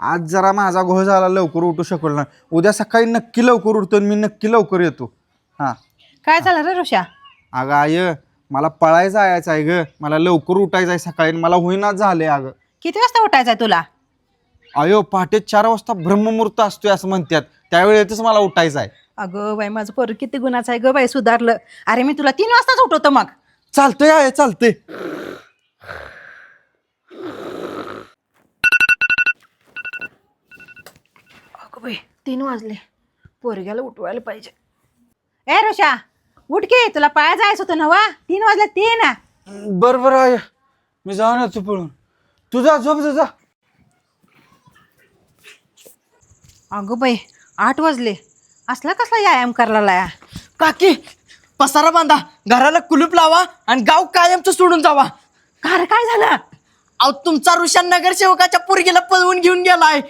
आज जरा माझा घोळ झाला, लवकर उठू शकलो ना. उद्या सकाळी नक्की लवकर उठतो आणि मी नक्की लवकर येतो. हां. काय झालं रे ऋषा? अगं आय, मला पळायचं जायचं आहे ग. मला लवकर उठायचं आहे सकाळी. मला होईनाच झालंय अगं. किती वाजता उठायचंय तुला? अयो, पहाटे 4 वाजता ब्रह्ममुहूर्त असतोय असं म्हणतात. त्यावेळेतच मला उठायचं आहे. अगं बाई, माझं पोरं किती गुणाचं आहे ग बाई, सुधारलं. अरे मी तुला 3 वाजताच उठवतो मग. चालतंय आय, चालतंय. अगं बाई 3 वाजले, पोरग्याला उठवायला पाहिजे. ए ऋषा, उठ की, तुला पाया जायचं होतं ना वा. 3 वाजले 3. बरं बरं आय, मी जाऊन येतो पळून. तुझा झोप जा. अगं बाई 8 वाजले, असला कसला व्यायाम करायला या? काकी, पसारा बांधा, घराला कुलूप लावा आणि गाव कायमचं सोडून जावा. कार काय झालं? अहो, तुमचा ऋषा नगरसेवकाच्या पोरगीला पळवून घेऊन गेलाय.